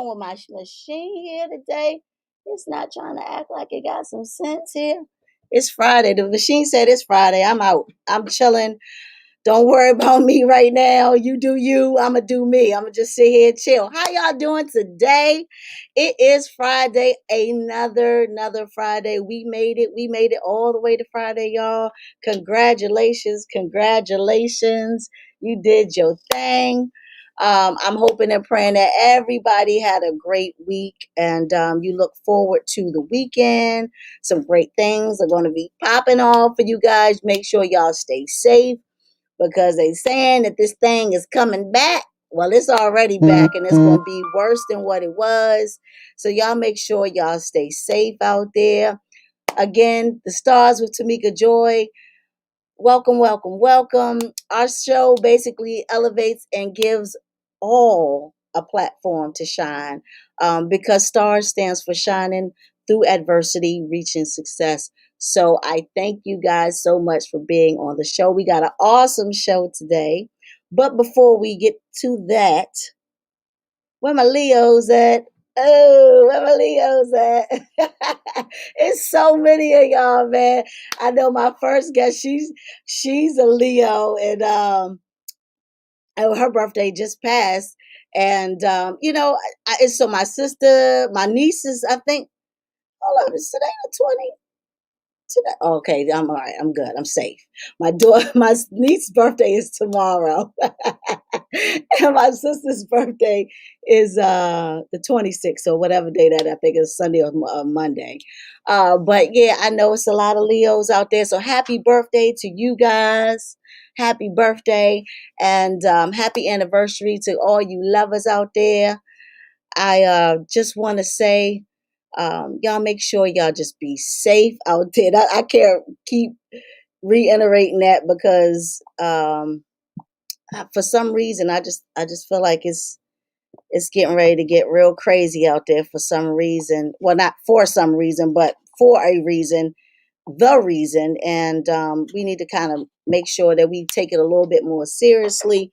with my machine here today. It's not trying to act like it got some sense here. It's Friday. The machine said it's Friday. I'm out. I'm chilling. Don't worry about me right now. You do you. I'ma do me. I'ma just sit here and chill. How y'all doing today? It is Friday. Another Friday. We made it. We made it all the way to Friday, y'all. Congratulations. Congratulations. You did your thing. I'm hoping and praying that everybody had a great week and you look forward to the weekend. Some great things are going to be popping off for you guys. Make sure y'all stay safe because they saying that this thing is coming back. Well, it's already back and it's going to be worse than what it was. So y'all make sure y'all stay safe out there. Again, the stars with Tamika Joy. Welcome, welcome, welcome. Our show basically elevates and gives all a platform to shine because STARS stands for shining through adversity, reaching success. So I thank you guys so much for being on the show. We got an awesome show today. But before we get to that, where my Leos at? Oh, where my Leos at? It's so many of y'all, man. I know my first guest, she's a Leo, and her birthday just passed. And it's so my sister, my nieces, I think. Hold on, is today the 20? Today. Okay, I'm all right. I'm good. I'm safe. My daughter, my niece's birthday is tomorrow, and my sister's birthday is the 26th, or whatever day that I think is Sunday or Monday. But yeah, I know it's a lot of Leos out there. So happy birthday to you guys. Happy birthday and happy anniversary to all you lovers out there. I just want to say, y'all make sure y'all just be safe out there. I can't keep reiterating that because for some reason I just feel like it's getting ready to get real crazy out there for some reason. Well, not for some reason, but for a reason, the reason, and we need to kind of make sure that we take it a little bit more seriously.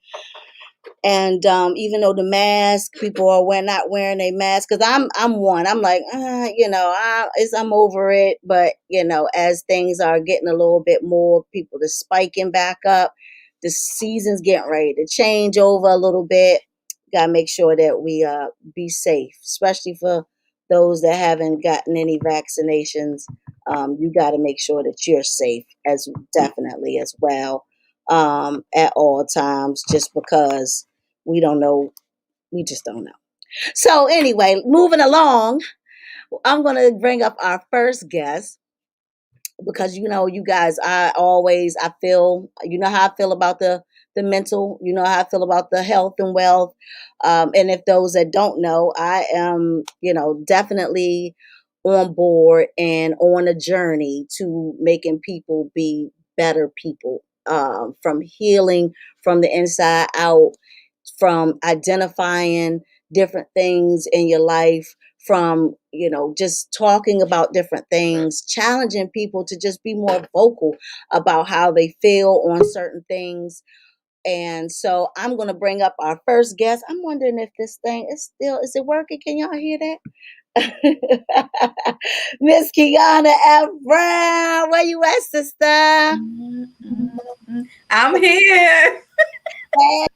And even though the mask, people are not wearing a mask, because I'm one. I'm like, I'm over it. But as things are getting a little bit more, people are spiking back up. The season's getting ready to change over a little bit. Gotta make sure that we be safe, especially for those that haven't gotten any vaccinations. You got to make sure that you're safe as definitely as well at all times, just because we don't know. We just don't know. So anyway, moving along, I'm going to bring up our first guest because you guys, I feel, how I feel about the mental, how I feel about the health and wealth. And if those that don't know, I am, definitely on board and on a journey to making people be better people, from healing from the inside out, from identifying different things in your life, from just talking about different things, challenging people to just be more vocal about how they feel on certain things. And so I'm going to bring up our first guest. I'm wondering if this thing is it working? Can y'all hear that? Miss Kiana F. Brown, where you at, sister? I'm here.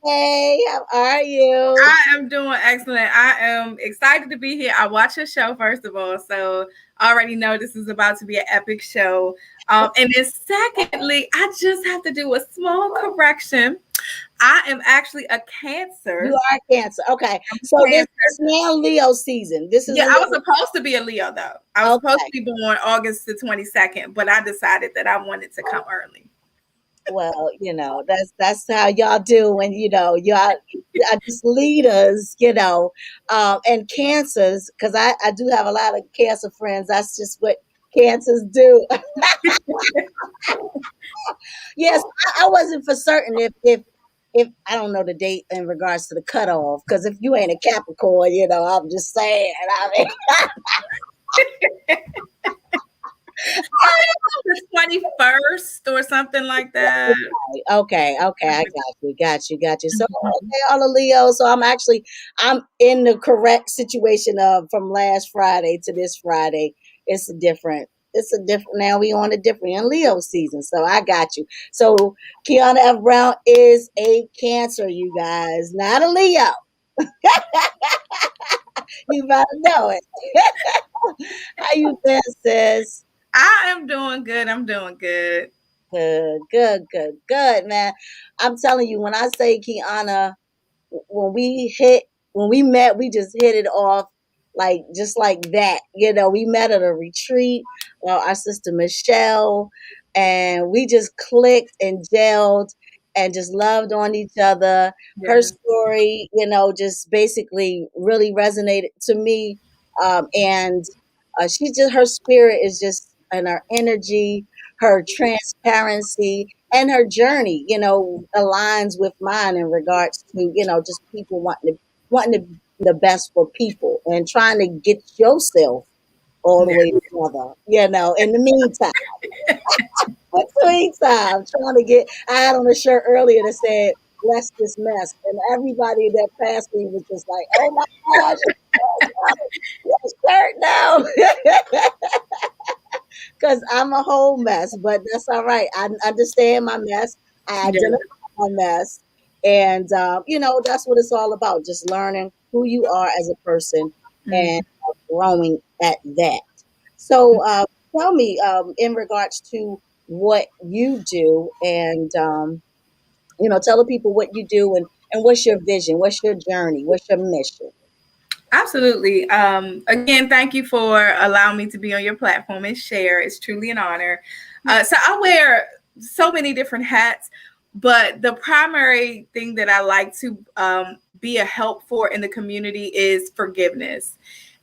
Hey, how are you? I am doing excellent. I am excited to be here. I watched your show, first of all, so I already know this is about to be an epic show. And then secondly, I just have to do a small correction. I am actually a You Cancer. are Cancer. Okay. I'm So a this Cancer. is now Leo season. This is Yeah, a I was Leo. supposed to be a Leo, though. I was supposed Okay. to be born August the 22nd, but I decided that I wanted to come early. Well, that's how y'all do when y'all are just leaders, and cancers, because I do have a lot of cancer friends. That's just what cancers do. Yes, I wasn't for certain if I don't know the date in regards to the cutoff, because if you ain't a Capricorn, I'm just saying. I mean, the 21st or something like that. Okay, okay, I got you, got you, got you. So, okay, all the Leo. So I'm in the correct situation of from last Friday to this Friday. It's a different, now we on a different in Leo season. So I got you. So Kiana F. Brown is a Cancer, you guys, not a Leo. You better know it. How you been, sis? I am doing good. I'm doing good. Good, good, good, good, man. I'm telling you, when I say Kiana, when we hit when we met, we just hit it off like just like that. You know, we met at a retreat, our sister Michelle, and we just clicked and gelled and just loved on each other. Her Yes. story, just basically really resonated to me. And she just her spirit is just and her energy, her transparency, and her journey, aligns with mine in regards to, just people wanting the best for people and trying to get yourself all the Yeah. way together, in the meantime. Between time, trying to get, I had on a shirt earlier that said, bless this mess. And everybody that passed me was just like, oh my gosh, your shirt now. Because I'm a whole mess, but that's all right. I understand my mess. I Yes. identify my mess. And, that's what it's all about, just learning who you are as a person and Mm. growing at that. So, tell me, in regards to what you do, and, tell the people what you do, and what's your vision, what's your journey, what's your mission. Absolutely. Again, thank you for allowing me to be on your platform and share. It's truly an honor. So I wear so many different hats, but the primary thing that I like to be a help for in the community is forgiveness,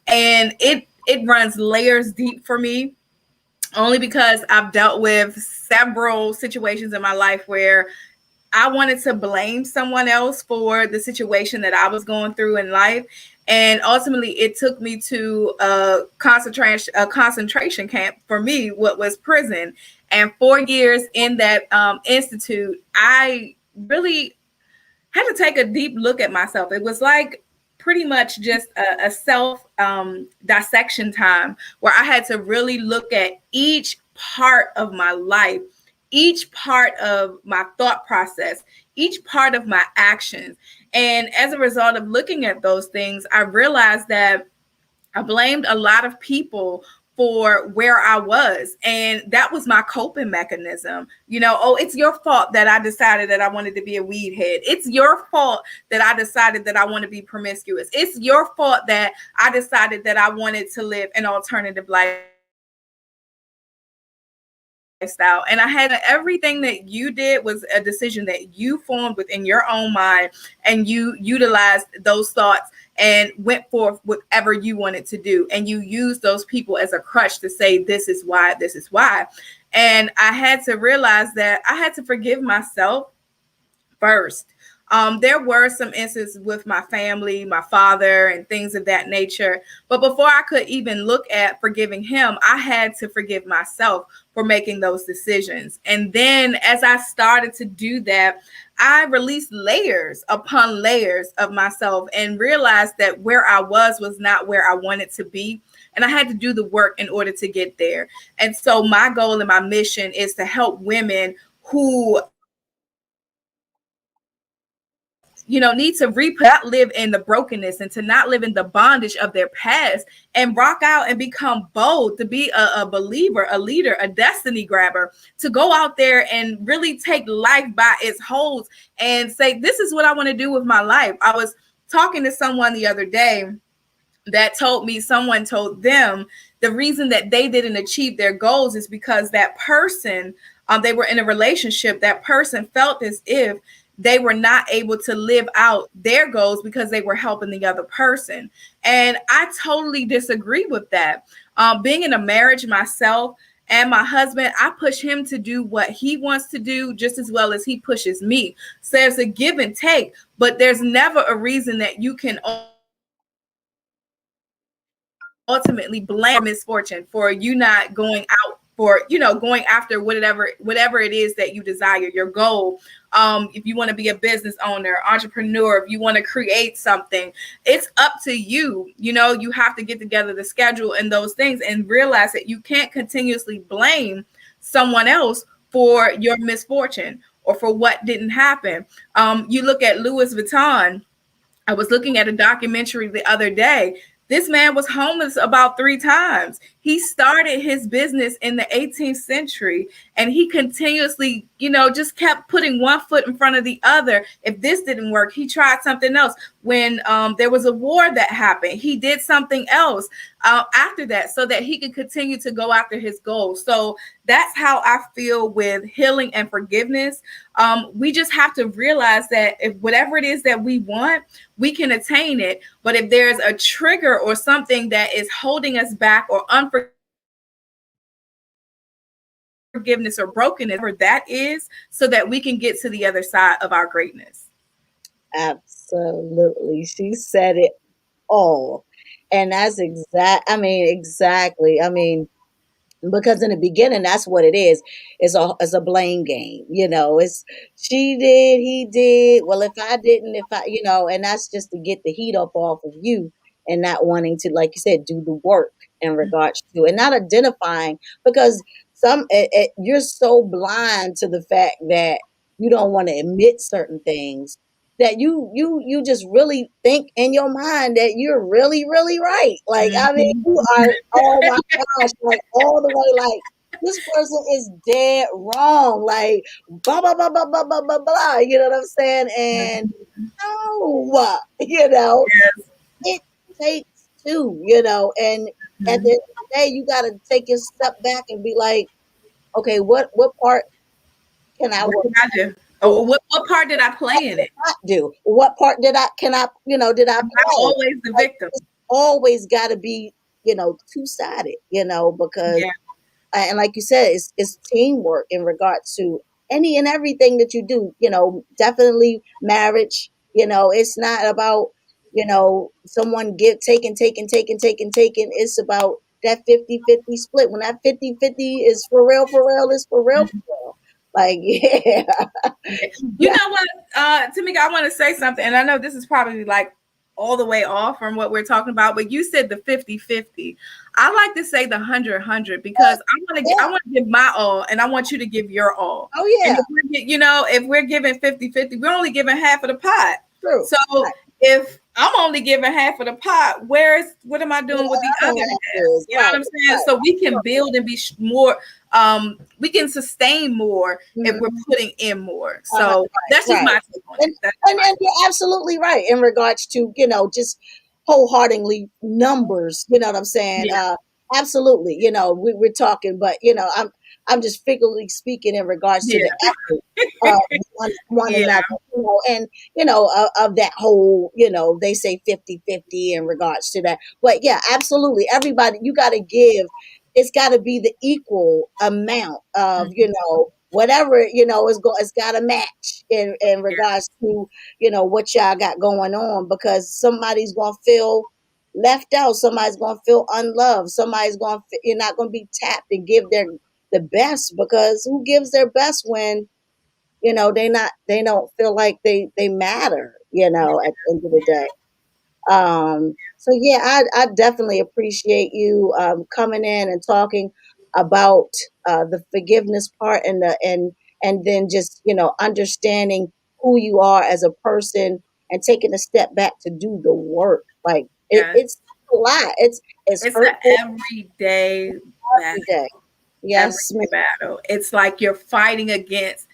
and it runs layers deep for me. Only because I've dealt with several situations in my life where I wanted to blame someone else for the situation that I was going through in life. And ultimately, it took me to a concentration camp for me, what was prison. And 4 years in that institute, I really had to take a deep look at myself. It was like pretty much just a self dissection time where I had to really look at each part of my life, each part of my thought process, each part of my actions. And as a result of looking at those things, I realized that I blamed a lot of people for where I was. And that was my coping mechanism. Oh, it's your fault that I decided that I wanted to be a weed head. It's your fault that I decided that I want to be promiscuous. It's your fault that I decided that I wanted to live an alternative lifestyle. And I had everything that you did was a decision that you formed within your own mind, and you utilized those thoughts and went forth whatever you wanted to do. And you use those people as a crutch to say, this is why, this is why. And I had to realize that I had to forgive myself first. There were some instances with my family, my father, and things of that nature. But before I could even look at forgiving him, I had to forgive myself for making those decisions. And then as I started to do that, I released layers upon layers of myself and realized that where I was not where I wanted to be. And I had to do the work in order to get there. And so my goal and my mission is to help women who need to not live in the brokenness and to not live in the bondage of their past and rock out and become bold, to be a believer, a leader, a destiny grabber, to go out there and really take life by its holds and say, this is what I want to do with my life. I was talking to someone the other day that told me someone told them the reason that they didn't achieve their goals is because that person, they were in a relationship, that person felt as if they were not able to live out their goals because they were helping the other person. And I totally disagree with that. Being in a marriage myself, and my husband, I push him to do what he wants to do just as well as he pushes me. So there's a give and take, but there's never a reason that you can ultimately blame misfortune for you not going out for, going after whatever it is that you desire, your goal. If you want to be a business owner, entrepreneur, if you want to create something, it's up to you. You have to get together the schedule and those things and realize that you can't continuously blame someone else for your misfortune or for what didn't happen. You look at Louis Vuitton. I was looking at a documentary the other day. This man was homeless about 3 times. He started his business in the 18th century, and he continuously, just kept putting one foot in front of the other. If this didn't work, he tried something else. When there was a war that happened, he did something else after that so that he could continue to go after his goals. So that's how I feel with healing and forgiveness. We just have to realize that if whatever it is that we want, we can attain it. But if there's a trigger or something that is holding us back, or unforgiveness or brokenness, whatever that is, so that we can get to the other side of our greatness. Absolutely. She said it all. And that's exact, I mean, exactly. I mean, because in the beginning, that's what it is. It's a blame game. It's she did, he did. Well, if I didn't, if I, and that's just to get the heat up off of you, and not wanting to, like you said, do the work in regards to, and not identifying, because you're so blind to the fact that you don't want to admit certain things, that you just really think in your mind that you're really really right. Like, I mean, Mhm. you are, oh my gosh, like all the way, like this person is dead wrong, like blah blah blah blah blah blah blah blah. You know what I'm saying? And no, Yes. it takes two, and at the Mhm. end of the day, you got to take a step back and be like, okay, what part can I What work did I do? on? Oh, what part did I What play in did it? I do? What part did I Am I play? always the Like, victim? it's always got to be, two-sided, because, Yeah. and like you said, it's teamwork in regards to any and everything that you do, definitely marriage, it's not about, someone taking. It's about that 50-50 split. When that 50-50 is for real, it's for real, for real. Like, yeah. Yeah. You know what, Tamika, I want to say something, and I know this is probably like all the way off from what we're talking about, but you said the 50-50. I like to say the 100-100 because I Yeah. want to give my all, and I want you to give your all. Oh And yeah. if we're giving 50-50, we're only giving half of the pot. True. So if I'm only giving half of the pot, what am I What doing with the the other other half half? is, You know what right, I'm saying? right. So we can build and be more, we can sustain more if we're Mhm. putting in more. Uh-huh. So that's Right, just right. my take on it. And, That's just and my and take. you're absolutely right in regards to, just wholeheartedly numbers, you know what I'm saying? Yeah, Absolutely. We're talking, but I'm just figuratively speaking in regards to the yeah, effort of one yeah. another, and of that whole, they say 50-50 in regards to that. But yeah, absolutely. Everybody, you gotta give, it's gotta be the equal amount of, Mhm. whatever, it's got to match in Yeah, regards to, what y'all got going on, because somebody's going to feel left out, somebody's going to feel unloved, somebody's going to, you're not going to be tapped and give their the best, because who gives their best when, they don't feel like they matter, at the end of the day. So yeah, I definitely appreciate you coming in and talking about the forgiveness part, and then just, understanding who you are as a person, and taking a step back to do the work. Like, yeah. it's a lot. It's It's an hurtful everyday every day. battle. Yes, Everyday battle. It's like you're fighting against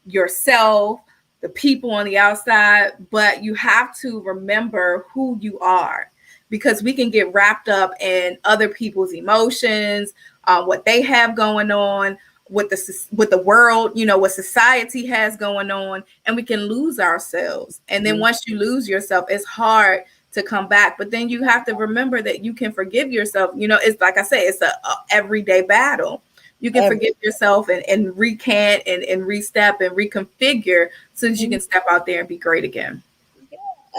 yourself, the people on the outside, but you have to remember who you are, because we can get wrapped up in other people's emotions, what they have going on, with the world, what society has going on, and we can lose ourselves. And then ma'am. once you lose yourself, it's hard to come back. But then you have to remember that you can forgive yourself. It's like I say, it's a everyday battle. You can Every forgive yourself and recant and restep and reconfigure so that you can step out there and be great again.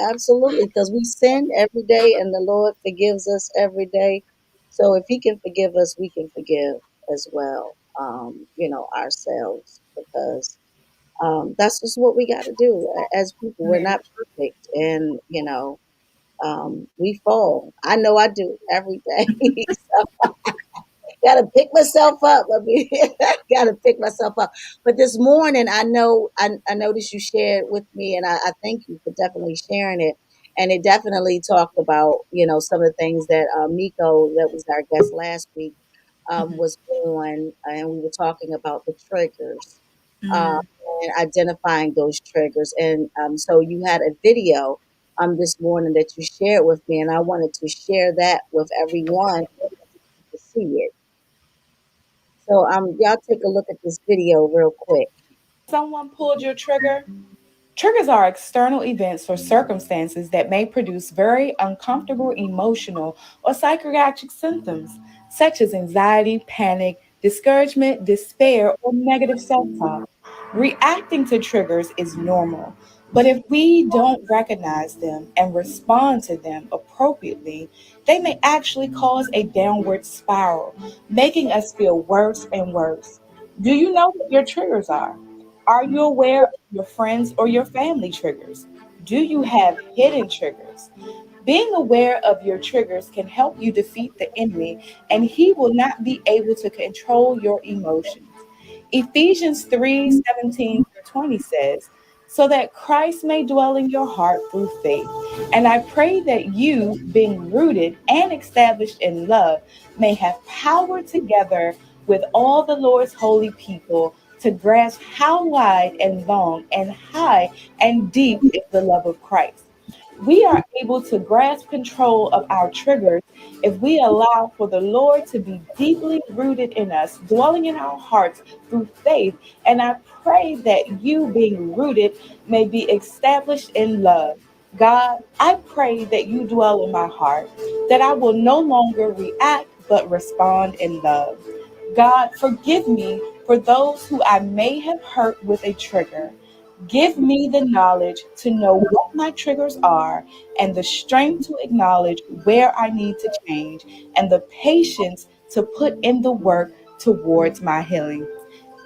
Absolutely, because we sin every day, and the Lord forgives us every day. So if He can forgive us, we can forgive as well. ourselves, because that's just what we got to do as people. We're Amen. not perfect, and we fall. I know I do every day. So gotta pick myself up. I mean, gotta pick myself up. But this morning, I noticed you shared with me, and I thank you for definitely sharing it. And it definitely talked about some of the things that Miko, that was our guest last week, was on, and we were talking about the triggers, uh, Mhm. and identifying those triggers. And so you had a video this morning that you shared with me, and I wanted to share that with everyone to see it. So y'all take a look at this video real quick. Someone pulled your trigger? Triggers are external events or circumstances that may produce very uncomfortable emotional or psychiatric symptoms, such as anxiety, panic, discouragement, despair, or negative self talk. Reacting to triggers is normal, but if we don't recognize them and respond to them appropriately, they may actually cause a downward spiral, making us feel worse and worse. Do you know what your triggers are? Are you aware of your friends or your family triggers? Do you have hidden triggers? Being aware of your triggers can help you defeat the enemy, and he will not be able to control your emotions. Ephesians 3:17 through 20 says, so that Christ may dwell in your heart through faith. And I pray that you, being rooted and established in love, may have power together with all the Lord's holy people to grasp how wide and long and high and deep is the love of Christ. We are able to grasp control of our triggers if we allow for the Lord to be deeply rooted in us, dwelling in our hearts through faith. And I pray that you, being rooted, may be established in love. God, I pray that you dwell in my heart, that I will no longer react but respond in love. God, forgive me for those who I may have hurt with a trigger. Give me the knowledge to know what my triggers are and the strength to acknowledge where I need to change and the patience to put in the work towards my healing.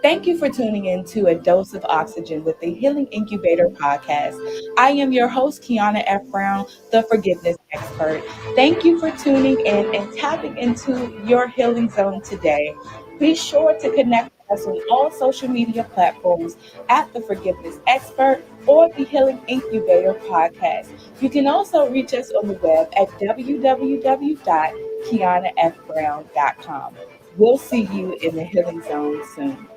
Thank you for tuning in to A Dose of Oxygen with the Healing Incubator podcast. I am your host, Kiana F. Brown, the forgiveness expert. Thank you for tuning in and tapping into your healing zone today. Be sure to connect with us on all social media platforms at the Forgiveness Expert or the Healing Incubator podcast. You can also reach us on the web at www.kianafbrown.com. We'll see you in the healing zone soon.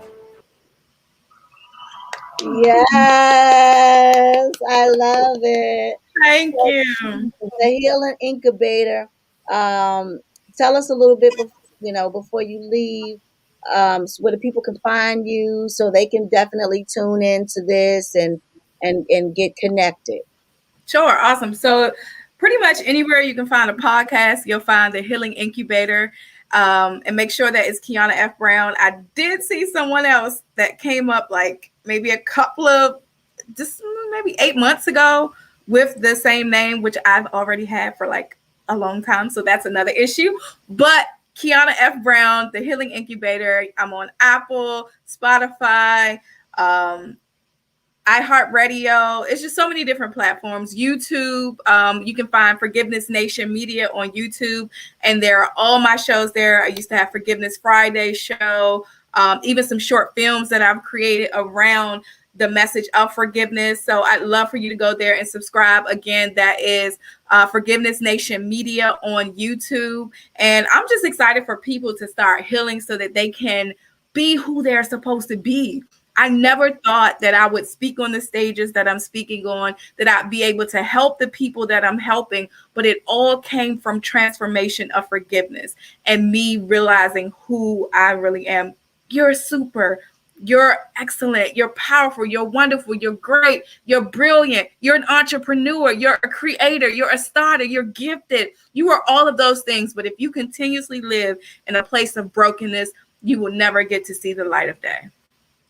Yes, I love it. Thank So you. the Healing Incubator. Um, Tell us a little bit, before you leave, so where the people can find you, so they can definitely tune into this and get connected. Sure, awesome. So, pretty much anywhere you can find a podcast, you'll find the Healing Incubator. And make sure that it's Kiana F. Brown. I did see someone else that came up like maybe a couple of just maybe 8 months ago with the same name, which I've already had for like a long time. So that's another issue. But Kiana F. Brown, the Healing Incubator. I'm on Apple, Spotify, um, iHeartRadio. It's just so many different platforms. YouTube. You can find Forgiveness Nation Media on YouTube, and there are all my shows there. I used to have Forgiveness Friday show, even some short films that I've created around the message of forgiveness. So I'd love for you to go there and subscribe. Again, that is Forgiveness Nation Media on YouTube. And I'm just excited for people to start healing so that they can be who they're supposed to be. I never thought that I would speak on the stages that I'm speaking on, that I'd be able to help the people that I'm helping, but it all came from transformation of forgiveness and me realizing who I really am. You're super. You're excellent. You're powerful. You're wonderful. You're great. You're brilliant. You're an entrepreneur. You're a creator. You're a starter. You're gifted. You are all of those things. But if you continuously live in a place of brokenness, you will never get to see the light of day.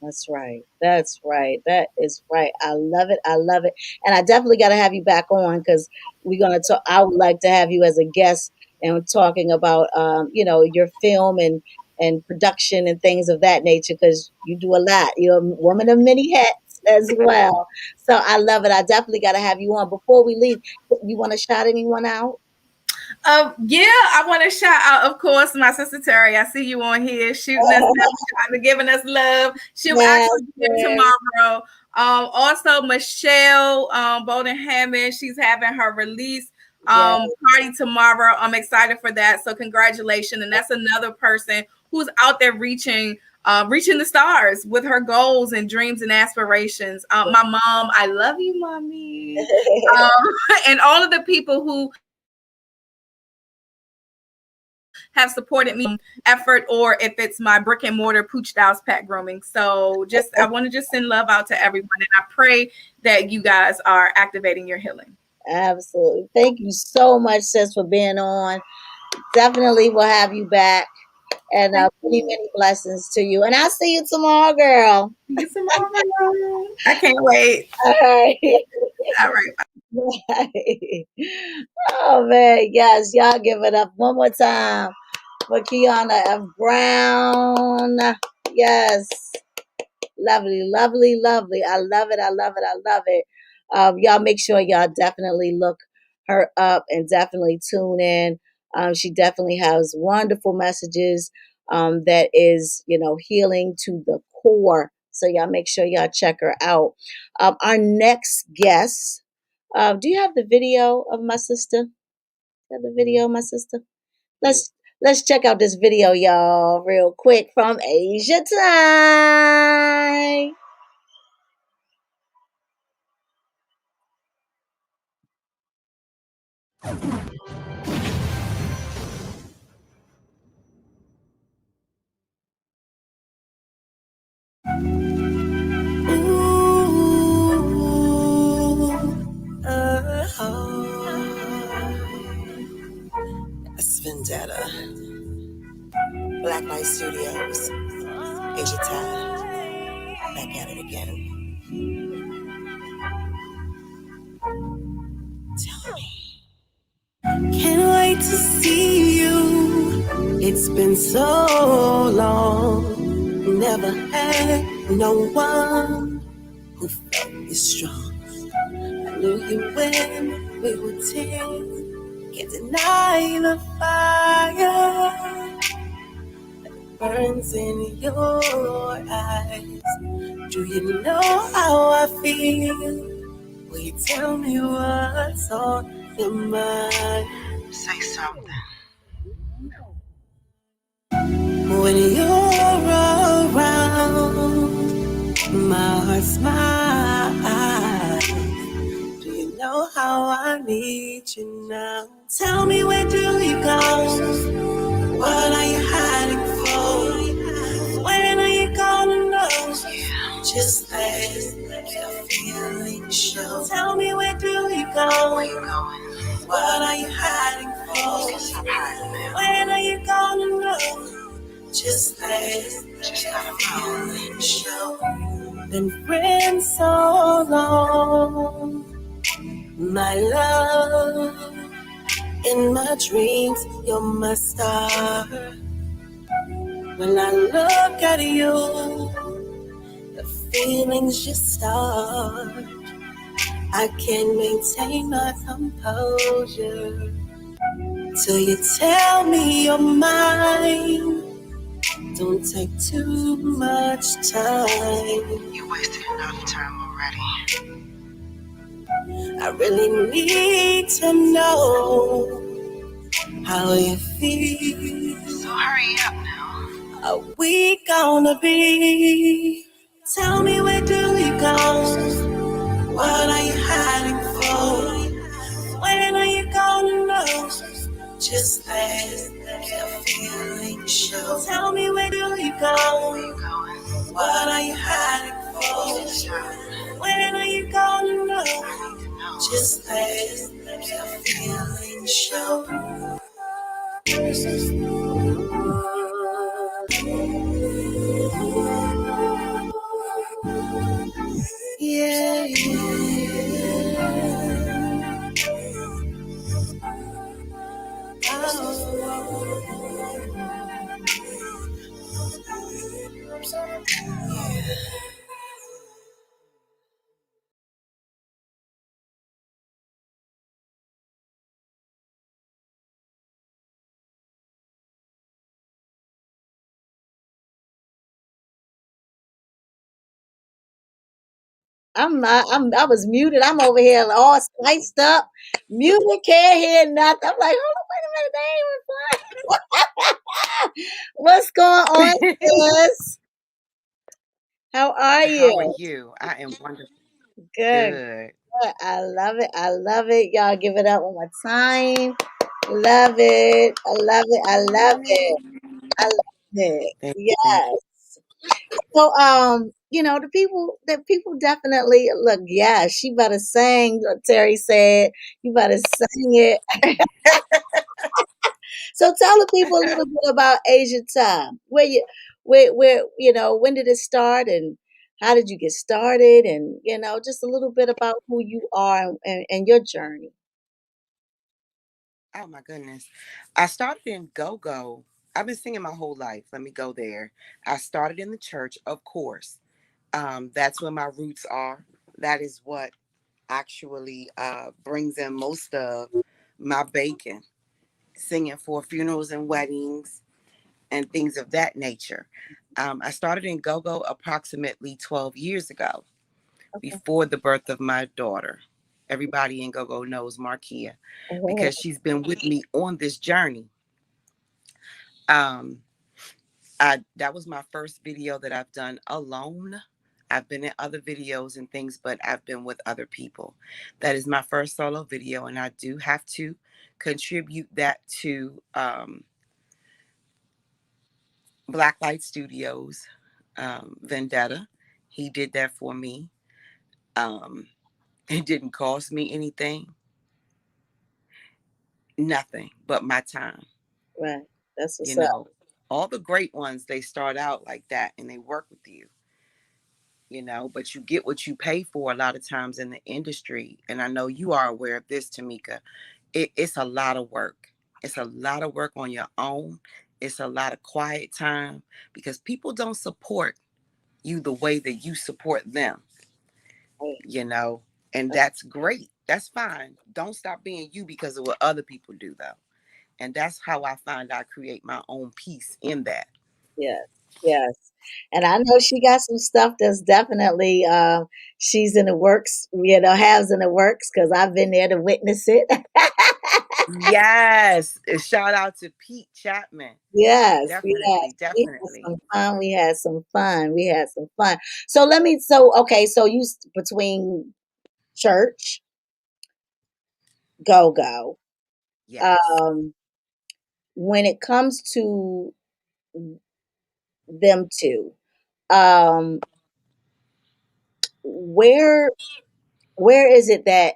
That's right. That's right. That is right. I love it. I love it. And I definitely got to have you back on, because we're going to talk. I would like to have you as a guest and talking about, your film, and and production and things of that nature because you do a lot. You're a woman of many hats as well. So I love it. I definitely got to have you on. Before we leave, you want to shout anyone out? Yeah, I want to shout out, of course, my sister Terry. I see you on here shooting us up, giving us love. She'll Yes, actually be here yes, tomorrow. Also, Michelle Bowden Hammond, she's having her release yes. party tomorrow. I'm excited for that. So congratulations. And that's another person who's out there reaching the stars with her goals and dreams and aspirations. My mom, I love you, mommy. Um, and all of the people who have supported me effort, or if it's my brick and mortar Pooch Styles Pet Grooming. So I want to just send love out to everyone, and I pray that you guys are activating your healing. Absolutely. Thank you so much, sis, for being on. Definitely will have you back. And Thank many, you. many blessings to you. And I'll see you tomorrow, girl. See you tomorrow. I can't wait. All right. All right. Bye. Oh, man. Yes. Y'all give it up one more time for Kiana F. Brown. Yes. Lovely, lovely, lovely. I love it. I love it. I love it. Y'all make sure y'all definitely look her up and definitely tune in. She definitely has wonderful messages that is, healing to the core. So y'all make sure y'all check her out. Our next guest. Do you have the video of my sister? Have the video of my sister? Let's check out this video, y'all, real quick from Asia Time. It's Vendetta, Black Light Studios, Asia Time, back at it again. Tell me. Can't wait to see you. It's been so long. Never had no one who felt this strong. I knew you when we were 10. Can't deny the fire burns in your eyes. Do you know how I feel? Will you tell me what's on your mind? Say something. When you're around, my heart smiles. Do you know how I need you now? Tell me, where do you go? What are you hiding for? When are you gonna know? Just let your feelings show. Tell me, where do you go? Where you going? What are you hiding for? Stop hiding now. When are you gonna know? Just let your feelings show. Been friends so long, my love. In my dreams, you're my star. When I look at you, the feelings just start. I can't maintain my composure till you tell me you're mine. Don't take too much time. You wasted enough time already. I really need to know how you feel. So hurry up now. Are we gonna be? Tell me, where do you go? What are you hiding for? When are you gonna know? Just let your feelings show. Tell me, where do you go? Where you going? What are you hiding for? When are you gonna know? Just let your feelings show. Yeah, yeah. I was muted. I'm over here all spiced up, muted, can't hear nothing. I'm like, hold on, wait a minute, they ain't replying. What's going on, sis? How are How are you? you? I am wonderful. Good, Good. good. I love it. I love it. Y'all give it up one more time. Love it. I love it. I love it. I love it. Thank you. Thank you. Yes. So, the people definitely look. Yeah, she better sing. Terry said, "You better sing it." So, tell the people a little bit about Asia Time. When did it start, and how did you get started, and just a little bit about who you are and your journey. Oh my goodness. I started in go go. I've been singing my whole life. Let me go there. I started in the church, of course. That's where my roots are. That is what actually brings in most of my bacon. Singing for funerals and weddings and things of that nature. I started in go go approximately 12 years ago, Okay. before the birth of my daughter. Everybody in go go knows Markia Oh, because she's been with me on this journey. Um, that was my first video that I've done alone. I've been in other videos and things, but I've been with other people. That is my first solo video, and I do have to contribute that to Blacklight Studios, Vendetta. He did that for me. Um, it didn't cost me anything, nothing but my time. right. That's You what's up. know, all the great ones, they start out like that and they work with you, but you get what you pay for a lot of times in the industry. And I know you are aware of this, Tamika. It's a lot of work. It's a lot of work on your own. It's a lot of quiet time because people don't support you the way that you support them, Right. you know, and that's great. That's fine. Don't stop being you because of what other people do, though. And that's how I find I create my own peace in that. Yes, yes. And I know she got some stuff that's definitely she's in the works, has in the works because I've been there to witness it. Yes. Shout out to Pete Chapman. Yes, yes. Definitely. We had Definitely. some fun. We had some fun. We had some fun. Okay, so between church, go go. Yes. Um, when it comes to them two, um, where where is it that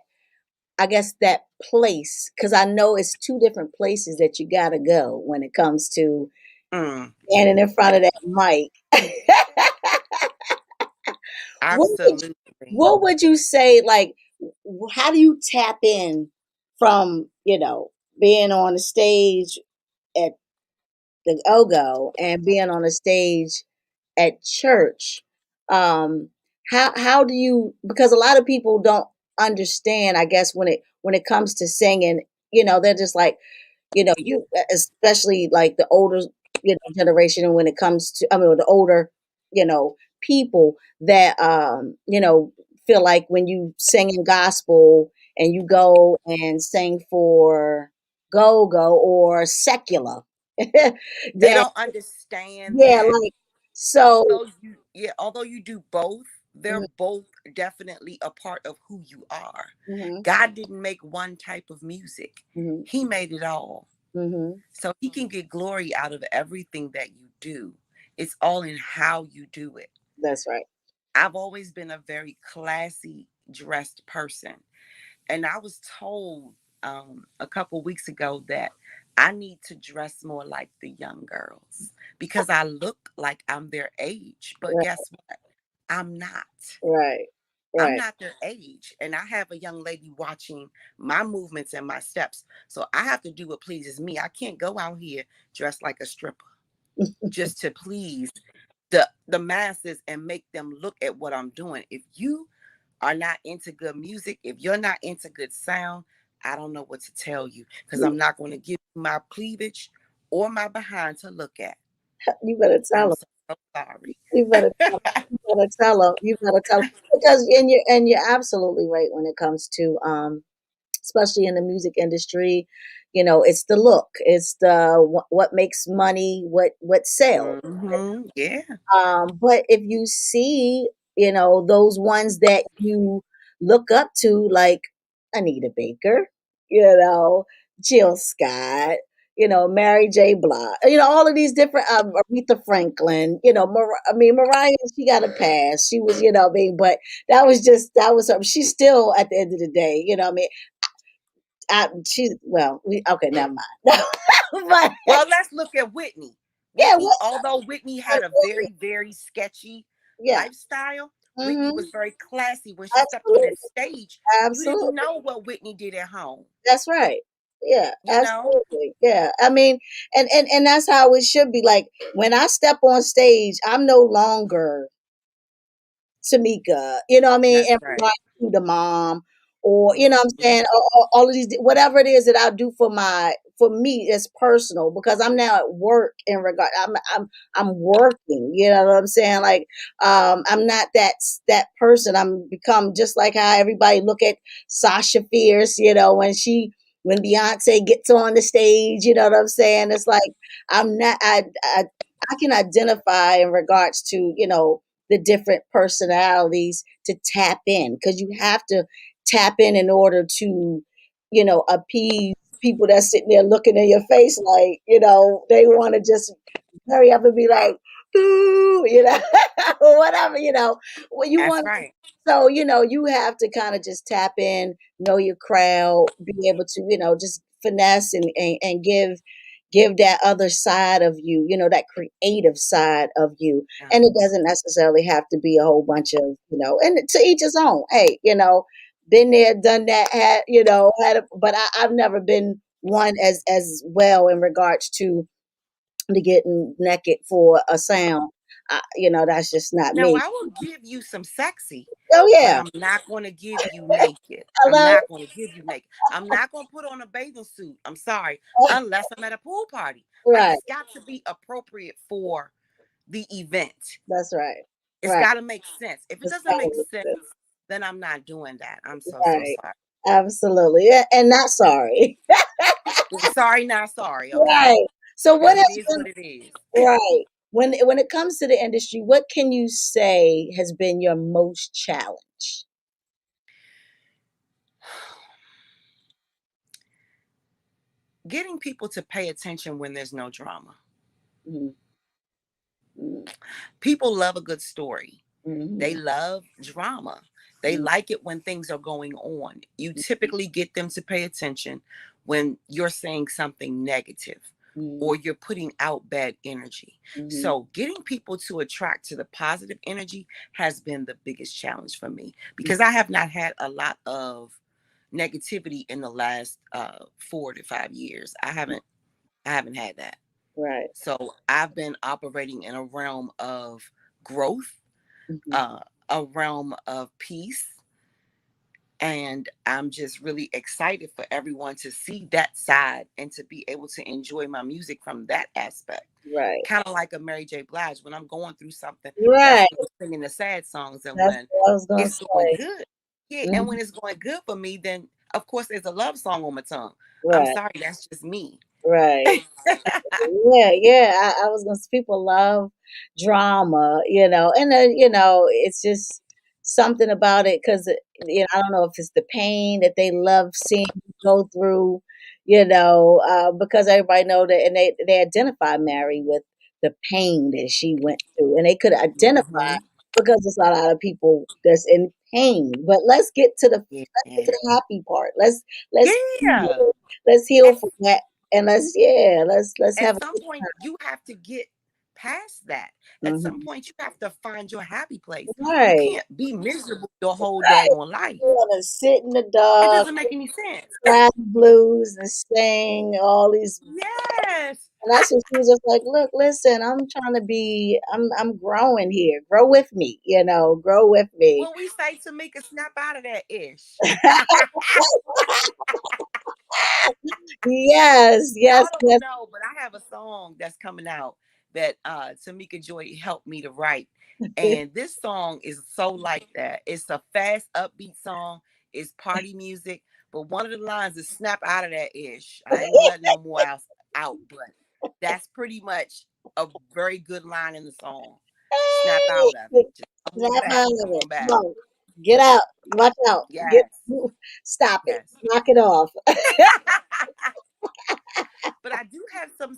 I guess that place, because I know it's two different places that you gotta go when it comes to Mm, standing in front of that mic. What would you, absolutely. what would you say? Like, how do you tap in from being on the stage at the Ogo and being on the stage at church? Um, how do you? Because a lot of people don't understand. I guess when it comes to singing, they're just like, you especially like the older, generation, and when it comes to, I mean, the older, people that feel like when you sing in gospel and you go and sing for go go or secular, They that don't understand yeah, that like so. although you do both, they're Mhm, both definitely a part of who you are. mhm, God didn't make one type of music. mhm, He made it all. mhm. So he can get glory out of everything that you do. It's all in how you do it. That's right. I've always been a very classy dressed person. And I was told a couple weeks ago that I need to dress more like the young girls because I look like I'm their age. But Right, guess what? I'm not. right, I'm right. not their age. And I have a young lady watching my movements and my steps. So I have to do what pleases me. I can't go out here dressed like a stripper just to please. the masses and make them look at what I'm doing. If you are not into good music, if you're not into good sound, I don't know what to tell you, because I'm not going to give you my cleavage or my behind to look at. You better I'm tell so, so sorry. You better tell you better tell her. You better tell her. Because and you're absolutely right when it comes to especially in the music industry, it's the look, it's the what makes money, what sells. Yeah. But if you see, those ones that you look up to, like Anita Baker, you know, Jill Scott, Mary J. Blige, all of these different, Aretha Franklin, Mariah, she got a pass. She was, I mean, but that was her. She's still at the end of the day, what I mean, okay, never mind. But Well, let's look at Whitney. yeah, Whitney, although Whitney had a very, very sketchy yeah, lifestyle, Whitney hmm was very classy. When she stepped on that absolutely, stage, you didn't absolutely. know what Whitney did at home. That's right. Yeah, You know? absolutely. Yeah. I mean, and that's how it should be. Like when I step on stage, I'm no longer Tamika, what I mean, That's and right. provide to the mom, or I'm Mhm. saying, all of these, whatever it is that I do for me, it's personal because I'm now at work in regard. I'm working. You know what I'm saying? Like, I'm not that person. I'm become just like how everybody look at Sasha Fierce. When Beyonce gets on the stage. You know what I'm saying? It's like I'm not. I can identify in regards to the different personalities to tap in, because you have to tap in order to appease people that's sitting there looking in your face like they want to just hurry up and be like, ooh, or whatever, what you That's want. right. So you have to kind of just tap in, know your crowd, be able to just finesse and give that other side of you, that creative side of you. And it doesn't necessarily have to be a whole bunch of, and to each his own. Hey, been there, done that, but I've never been one as well in regards to getting naked for a sound. That's just not Now, me. I will give you some sexy, Oh but yeah. I'm not going to give you naked. I'm Hello. not going to give you naked. I'm not going to put on a bathing suit. I'm sorry, unless I'm at a pool party. Like, Right. it's got to be appropriate for the event. That's right. It's Right. got to make sense. If it It's doesn't make gotta sense, be then I'm not doing that. I'm so, so right. sorry. Absolutely. Yeah, and not sorry. Sorry, not sorry. Okay. Right. So what Because it has is been what it is. right when it comes to the industry? What can you say has been your most challenge? Getting people to pay attention when there's no drama. Mm, mm, People love a good story. They mm, love drama. They mm, like it when things are going on. You typically get them to pay attention when you're saying something negative mm, or you're putting out bad energy. mm, So, getting people to attract to the positive energy has been the biggest challenge for me, because I have not had a lot of negativity in the last 4 to 5 years. I haven't had that. right. So, I've been operating in a realm of growth, Mhm. uh, a realm of peace. And I'm just really excited for everyone to see that side and to be able to enjoy my music from that aspect. Right. Kind of like a Mary J. Blige. When I'm going through something, that's Right. when I'm singing the sad songs. And That's when what I was gonna it's going say. good, yeah, and Mhm. when it's going good for me, then of course there's a love song on my tongue. I'm Right. sorry, that's just me. Right. Yeah, yeah. I was gonna say people love drama, and then it's just something about it because I don't know if it's the pain that they love seeing you go through, because everybody know that, and they identify Mary with the pain that she went through, and they could identify Hmm. because there's a lot of people that's in pain. But let's get to Yeah. the happy part. Let's Yeah. let's heal from that, and let's At have a some good point you have to get past that. At some time. point you have to find your happy place. You Right, can't be miserable your whole right. daggone life. You wanna sit in the It dark, doesn't make any sense. cry the blues, and sing all these Yes. And that's what she was just like, look, listen, I'm trying to be, I'm growing here. Grow with me, grow with me. When we say Tamika, snap out of that ish. Yes, yes, Y'all don't yes. know, but I have a song that's coming out that Tamika Joy helped me to write. And this song is so like that. It's a fast, upbeat song. It's party music. But one of the lines is snap out of that ish. I ain't gonna let no more else out, but that's pretty much a very good line in the song. Snap out of it. Hey, Just come on snap back. out of Come it. on Come back. on. Get out. Watch out. Yes. Stop it. Yes. Knock it off. But I do have some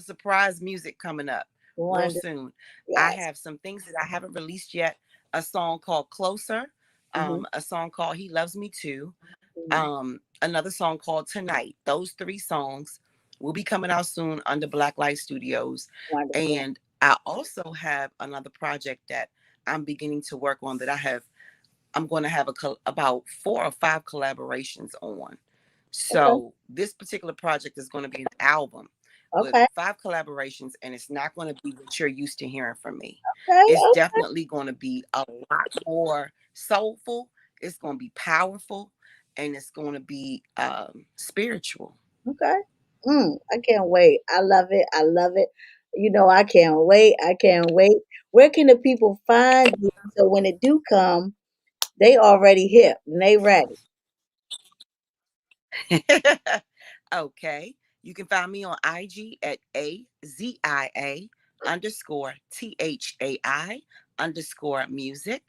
surprise music coming up real Wonderful. soon. I Yes. have some things that I haven't released yet. A song called Closer, Hmm. a song called He Loves Me Too, Hmm. another song called Tonight. Those three songs will be coming out soon under Blacklight Studios. Wonderful. And I also have another project that I'm beginning to work on that I'm going to have about 4 or 5 collaborations on. Okay. So this particular project is going to be an album with Okay. 5 collaborations, and it's not going to be what you're used to hearing from me. Okay. It's definitely going to be a lot more soulful. It's going to be powerful, and it's going to be spiritual. Okay. I can't wait. I love it. I love it. I can't wait. I can't wait. Where can the people find you so when it do come, they already hip and they ready? Okay. You can find me on IG at AZIA underscore THAI _music.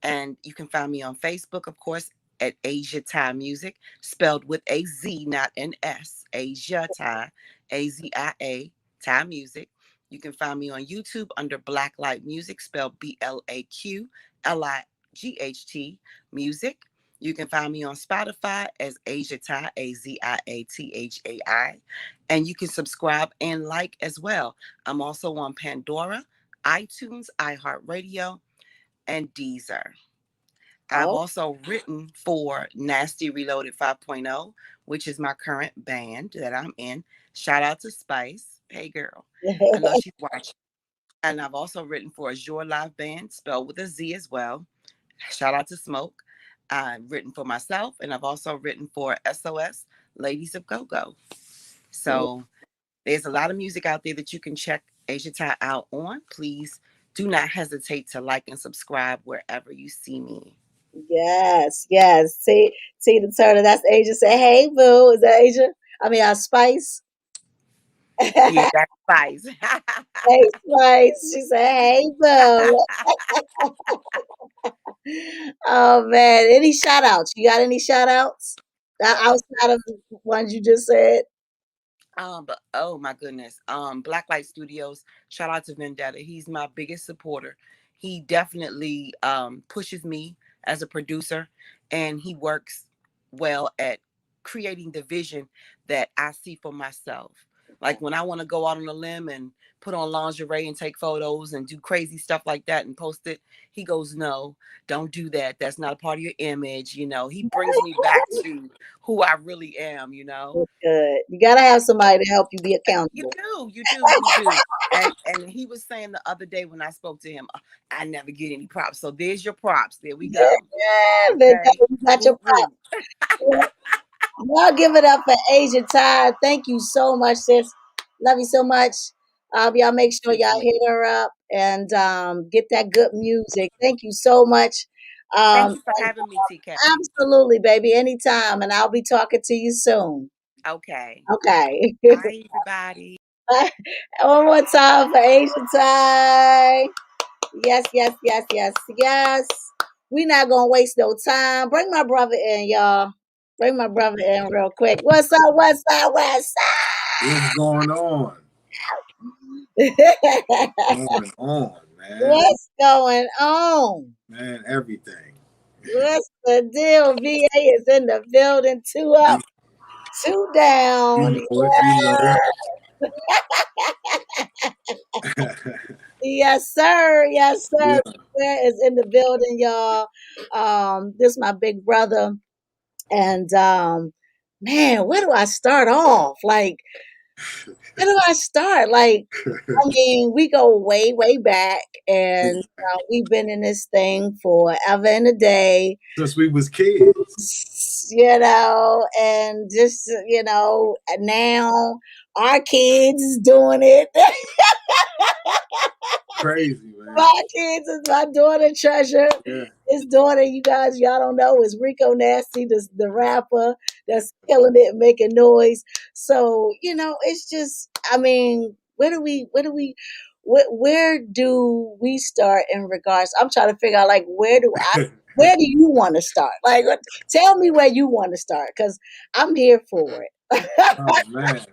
And you can find me on Facebook, of course, at Asia Thai Music, spelled with a Z, not an S. Asia Thai, AZIA, Thai Music. You can find me on YouTube under Blacklight Music, spelled BLAQLIGHT Music. You can find me on Spotify as Asia Thai, AZIATHAI. And you can subscribe and like as well. I'm also on Pandora, iTunes, iHeartRadio, and Deezer. I've Oh. also written for Nasty Reloaded 5.0, which is my current band that I'm in. Shout out to Spice. Hey, girl. I know she's watching. And I've also written for Azure Live Band, spelled with a Z as well. Shout out to Smoke. I've written for myself, and I've also written for SOS, Ladies of Go Go. So there's a lot of music out there that you can check Asia Ty out on. Please do not hesitate to like and subscribe wherever you see me. Yes, yes. See the turtle. That's Asia. Say, hey, boo. Is that Asia? I mean, Spice. Yeah, that's Spice. Hey, Spice. She said, hey, boo. Oh, man. Any shout outs? You got any shout outs? Outside of the ones you just said? But oh my goodness. Blacklight Studios, shout out to Vendetta. He's my biggest supporter. He definitely pushes me as a producer, and he works well at creating the vision that I see for myself. Like when I want to go out on a limb and put on lingerie and take photos and do crazy stuff like that and post it, he goes, "No, don't do that. That's not a part of your image." He brings me back to who I really am. That's good. You got to have somebody to help you be You accountable. do, you do, you do. And he was saying the other day when I spoke to him, I never get any props. So there's your props. There we go. Yeah, then Okay. you got your Woo woo. Y'all give it up for Asia Tide. Thank you so much, sis. Love you so much. Y'all make sure Too, y'all Tamika. hit her up and get that good music. Thank you so much. Thank you for And having me, TK. absolutely, baby, anytime. And I'll be talking to you soon. Okay. Okay. Bye, everybody. One more time for Asia Tide. Yes, yes, yes, yes, yes. We not gonna waste no time. Bring my brother in, y'all. Bring my brother in real quick. What's up? What's up? What's What's going on? up? Going on, man. What's going on? Man, everything. What's the deal? VA is in the building. Two up, You, two you down. know it. You know it. Yes, sir. Yes, sir. Yeah. Where is in the building, y'all? This is my big brother. And man, where do I start off? Like, Where do I start? Like, I mean, we go way, way back, and we've been in this thing forever and a day. Since we was kids. And just now our kids is doing it. Crazy, man. My kids is my daughter Treasure. Yeah. His daughter, you guys, y'all don't know, is Rico Nasty, the rapper that's killing it and making noise. So, it's just, I mean, where do we start in regards? I'm trying to figure out, like, where do you want to start? Like, tell me where you want to start, because I'm here for it. Oh man.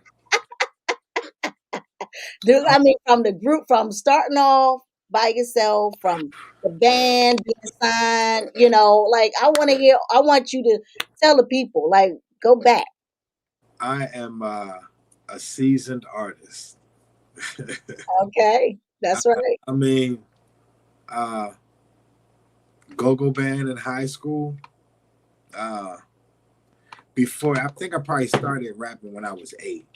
I mean, from the group, from starting off by yourself, from the band being signed, like I want you to tell the people, like, go back. I am a seasoned artist. Okay, I, that's right. I mean, uh, go-go band in high school. Uh, before I think I probably started rapping when I was 8.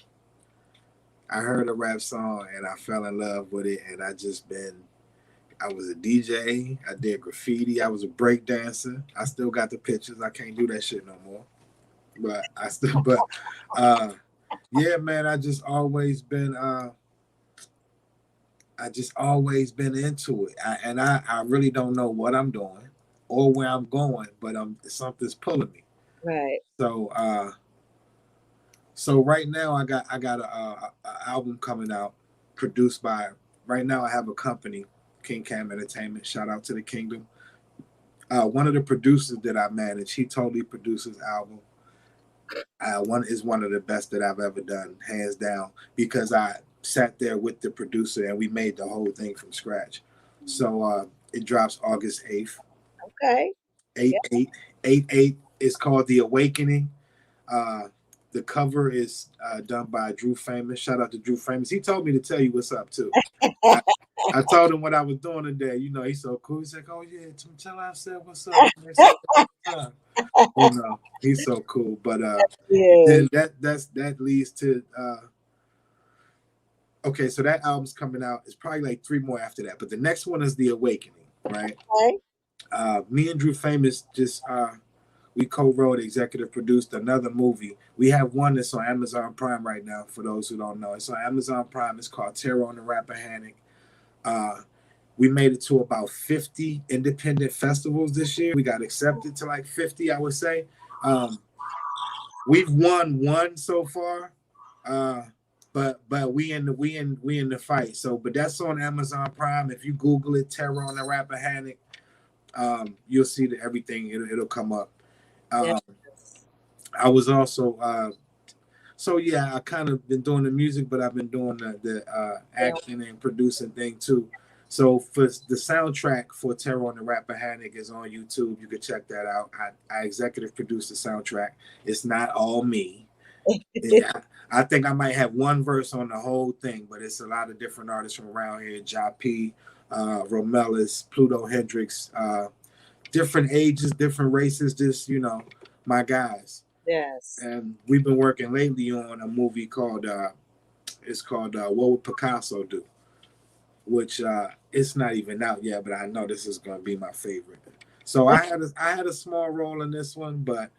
I heard a rap song and I fell in love with it, and I was a DJ. I did graffiti. I was a break dancer. I still got the pictures. I can't do that shit no more. But I still, but uh, yeah, man. I just always been into it. I really don't know what I'm doing or where I'm going, but something's pulling me. Right. So so right now I got a album coming out produced by. Right now I have a company, King Cam Entertainment. Shout out to the Kingdom. One of the producers that I manage, he totally produces album. One is one of the best that I've ever done, hands down, because I sat there with the producer and we made the whole thing from scratch. So it drops August 8th. Okay. 8 Yeah. 8 8 8 is called The Awakening. Uh, the cover is done by Drew Famous. Shout out to Drew Famous. He told me to tell you what's up too. I, I told him what I was doing today. He's so cool. He's like, "Oh yeah, tell I said what's up." Man. He's so cool. But Yeah. then that leads to okay. So that album's coming out. It's probably like 3 more after that. But the next one is The Awakening, right? Okay. Me and Drew Famous just we co-wrote, executive produced another movie. We have one that's on Amazon Prime right now. For those who don't know, it's on Amazon Prime. It's called Terror on the Rappahannock. Uh, we made it to about 50 independent festivals this year. We got accepted to like 50, I would say. We've won one so far, but we in the fight. So, but that's on Amazon Prime. If you Google it, Terror on the Rappahannock, you'll see that everything. It'll come up. Yes. I was also so yeah, I kind of been doing the music, but I've been doing the acting and producing thing too. So for the soundtrack for Terror on the Rappahannock is on YouTube. You can check that out. I executive produced the soundtrack. It's not all me. Yeah, I think I might have one verse on the whole thing, but it's a lot of different artists from around here. Ja P, Romelis, Pluto Hendrix, different ages, different races, just my guys. Yes. And we've been working lately on a movie called What Would Picasso Do, which it's not even out yet, but I know this is going to be my favorite. So I had a small role in this one, but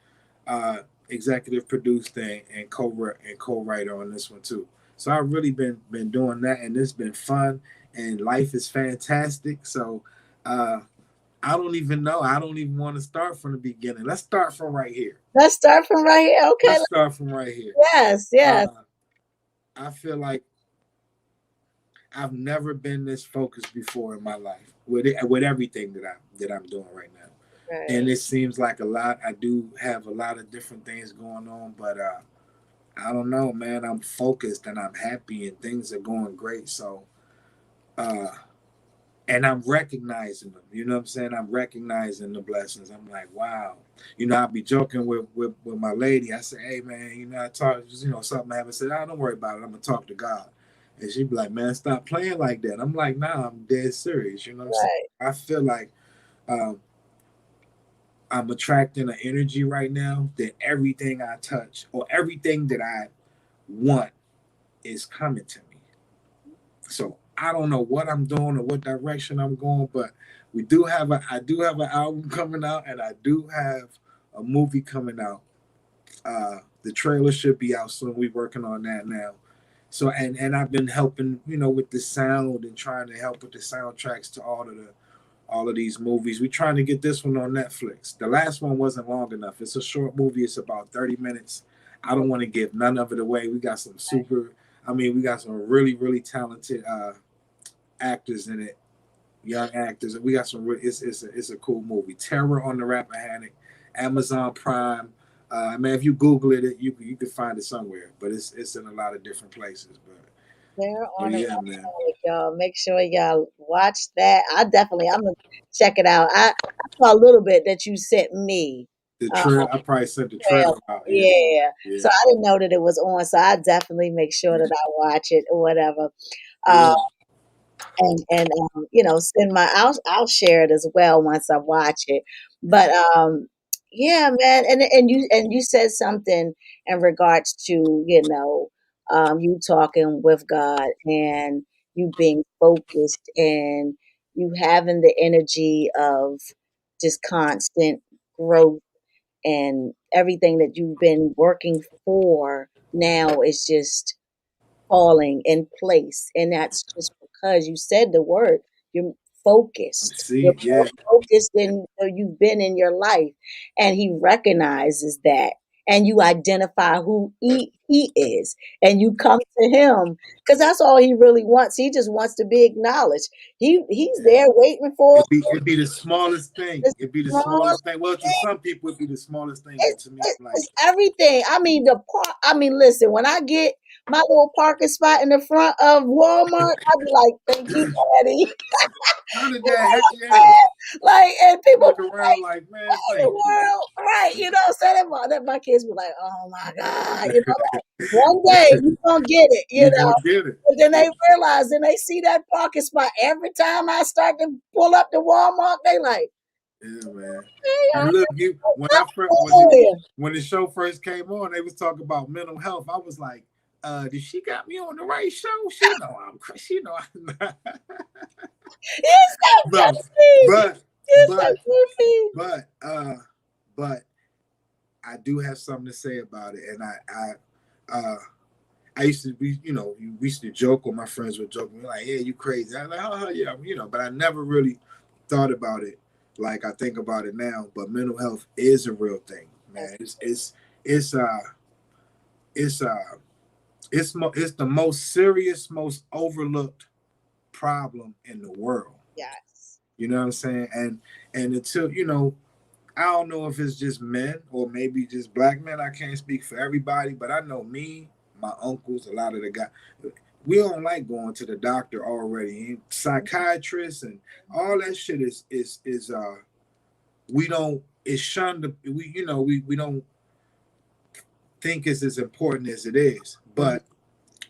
executive produced and co-writer on this one too. So I've really been doing that, and it's been fun, and life is fantastic. So I don't even know. I don't even want to start from the beginning. Let's start from right here. Let's start from right here. Okay. Let's start from right here. Yes. Yes. I feel like I've never been this focused before in my life with everything that I'm doing right now. Right. And it seems like a lot. I do have a lot of different things going on, but I don't know, man. I'm focused and I'm happy and things are going great. So and I'm recognizing them. You know what I'm saying? I'm recognizing the blessings. I'm like, wow. I'll be joking with my lady. I say, hey man, I talk, something happened. I said, oh, don't worry about it. I'm gonna talk to God. And she'd be like, man, stop playing like that. I'm like, nah, I'm dead serious. You know what I'm saying? I feel like I'm attracting an energy right now that everything I touch or everything that I want is coming to me. So I don't know what I'm doing or what direction I'm going, but I do have an album coming out, and I do have a movie coming out. The trailer should be out soon. We're working on that now. So and I've been helping, with the sound and trying to help with the soundtracks to all of these movies. We're trying to get this one on Netflix. The last one wasn't long enough. It's a short movie. It's about 30 minutes. I don't want to give none of it away. We got some really, really talented actors in it, young actors. We got some. It's a cool movie. Terror on the Rappahannock, Amazon Prime. If you Google it, you can find it somewhere. But it's in a lot of different places. They're But on it, yeah, man. y'all. Make sure y'all watch that. I'm gonna check it out. I saw a little bit that you sent me. The Uh, trail. I probably sent the Trail. trailer out. Yeah, Yeah. yeah, So I didn't know that it was on. So I definitely make sure that I watch it or whatever. Uh, yeah. and send I'll share it as well once I watch it. But yeah, man, and you said something in regards to you talking with God and you being focused and you having the energy of just constant growth, and everything that you've been working for now is just falling in place. And that's just because you said the word. You're focused. You're See, more yeah, focused than you've been in your life. And he recognizes that. And you identify who he is. And you come to him. Because that's all he really wants. He just wants to be acknowledged. He's yeah. there waiting for It'd be the smallest thing. the It'd be the small. smallest thing. Well, to some people, it'd be the smallest thing, but to me, I'm like, It's everything. I mean, the park. I mean, listen. When I get my little parking spot in the front of Walmart, I be like, "Thank you, Daddy." how did You that know what happen? I'm Yeah, saying? Like, and people look be around like, like, man, "What in the thank you. world?" Right? You know, what I'm saying that my kids be like, "Oh my God!" Like, one day you gonna get it. You gonna get it? And then they realize, and they see that parking spot every time I start to pull up to Walmart. They like, Yeah, man. "Hey, And look, you when I first I'm when the show first came on, they was talking about mental health. I was like, did she got me on the right show? She know I'm she know I'm not. It's so No, goofy. but It's so but goofy. but but I do have something to say about it, and I used to be, we used to joke when my friends would joke me like, "Yeah, you crazy." I'm like, "Oh yeah," but I never really thought about it like I think about it now. But mental health is a real thing, Yes, man. It's it's it's the most serious, most overlooked problem in the world. yes. You know what I'm saying? And until I don't know if it's just men or maybe just black men. I can't speak for everybody, but I know me, my uncles, a lot of the guys, we don't like going to the doctor already. And psychiatrists and all that shit is we don't it's shunned. We don't think it's as important as it is. But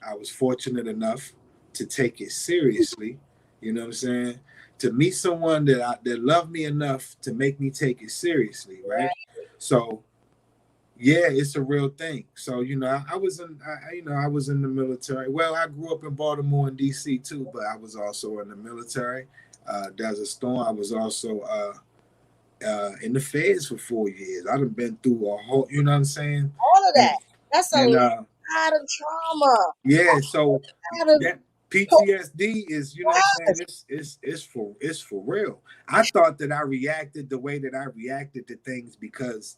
I was fortunate enough to take it seriously. You know what I'm saying? To meet someone that loved me enough to make me take it seriously, right? So yeah, it's a real thing. So I was in the military. Well, I grew up in Baltimore and DC too, but I was also in the military. Desert Storm. I was also in the feds for 4 years. I done been through a whole. You know what I'm saying? All of And that. That's a and lot of trauma. yeah, so A lot of that PTSD is, you know what I'm saying? stress. It's for real. I thought that I reacted the way that I reacted to things because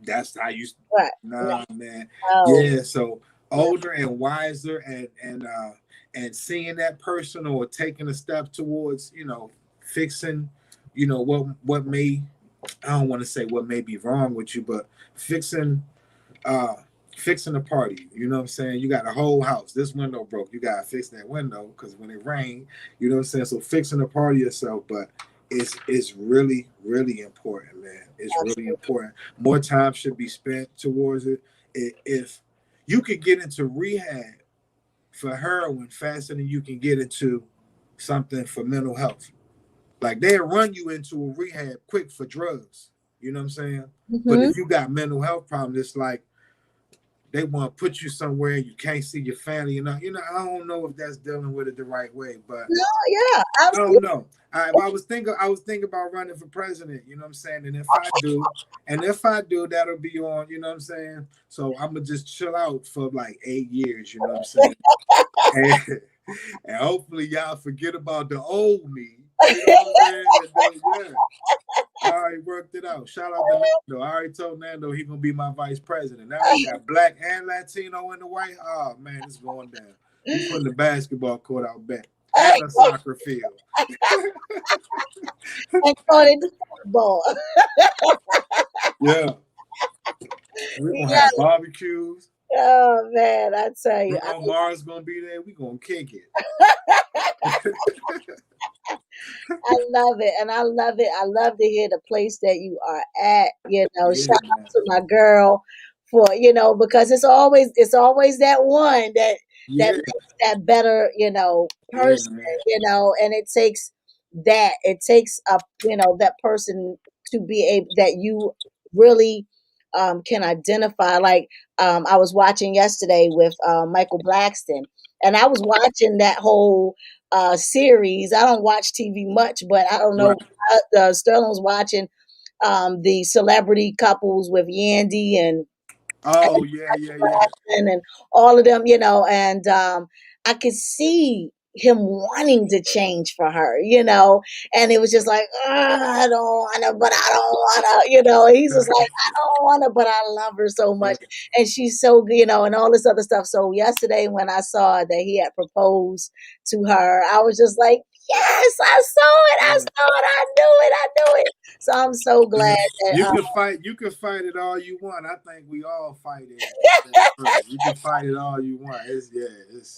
that's how you. Right. Nah, man. No. Yeah. So older and wiser and seeing that person or taking a step towards fixing what may I don't want to say what may be wrong with you, but fixing uh fixing a party. You know what I'm saying? You got a whole house. This window broke. You gotta fix that window because when it rained, you know what I'm saying? So fixing a party yourself, but it's really, really important, man. It's really important. More time should be spent towards it. If you could get into rehab for heroin faster than you can get into something for mental health. Like they'll run you into a rehab quick for drugs. You know what I'm saying? But Mm-hmm. if you got mental health problems, it's like they want to put you somewhere you can't see your family. I don't know if that's dealing with it the right way, but No, yeah, I don't absolutely. know. I was thinking about running for president. You know what I'm saying? And if I do, that'll be on. You know what I'm saying? So I'm gonna just chill out for like 8 years. You know what I'm saying? And, and hopefully y'all forget about the old me. You know what I'm saying? And then, yeah. I already worked it out. Shout out to Nando. I already told Nando he gonna be my vice president. Now we got black and Latino in the White House. Oh man, it's going down. We putting the basketball court out back and a soccer field. And call it the football. Yeah, we're gonna Yeah. have barbecues. Oh man, I tell you, Bruno Mars gonna be there. We gonna kick it. I love it, and I love it. I love to hear the place that you are at. Yeah, Shout out man. to my girl for because it's always that one that Yeah, makes that better yeah, person. man. And it takes a that person to be able that you really can identify. Like I was watching yesterday with Michael Blackston, and I was watching that whole series. I don't watch TV much, but I don't know. Right. Sterling was watching the celebrity couples with Yandy Oh yeah, yeah, yeah. and all of them. And I could see him wanting to change for her. And it was just like, I don't want to, but I don't want to. He's just like, I don't want to, but I love her so much. And she's so good, and all this other stuff. So yesterday when I saw that he had proposed to her, I was just like, yes, I saw it. I Yeah. saw it. I knew it. I knew it. So I'm so glad that, You can fight it all you want. I think we all fight it at first. You can fight it all you want.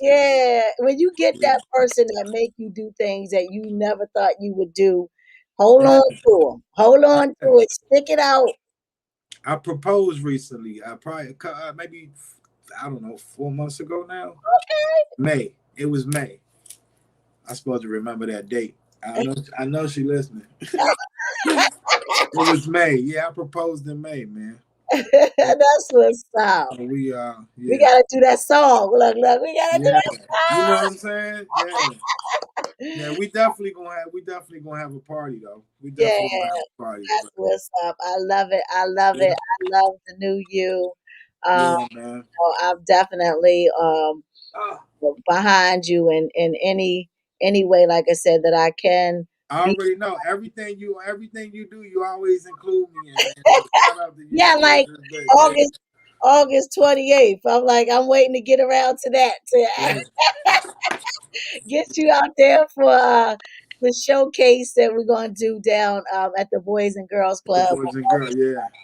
yeah, when you get Yeah. that person that make you do things that you never thought you would do, hold Yeah. on to them. Hold on Yeah. to it. Stick it out. I proposed recently. I probably maybe I don't know 4 months ago now. May. It was May. I'm supposed to remember that date. I know. I know she listening. It was May. Yeah, I proposed in May, man. Yeah. That's what's up. So we We yeah, gotta do that song. Look, we gotta do yeah. that You know what song. I'm saying? Yeah. Yeah, we definitely gonna have a party though. We Yeah, definitely gonna have a party. that's But what's up. I love it. I love yeah, it. I love the new you. Um, yeah, man. I'm definitely Ah, behind you in any way, like I said, that I can I be. already know everything you do. You always include me in, man. So shout out to you. Yeah, like Yeah, August August 28th. I'm like, I'm waiting to get around to that to yeah. get you out there for the showcase that we're going to do down at the Boys and Girls The Club boys and girls. August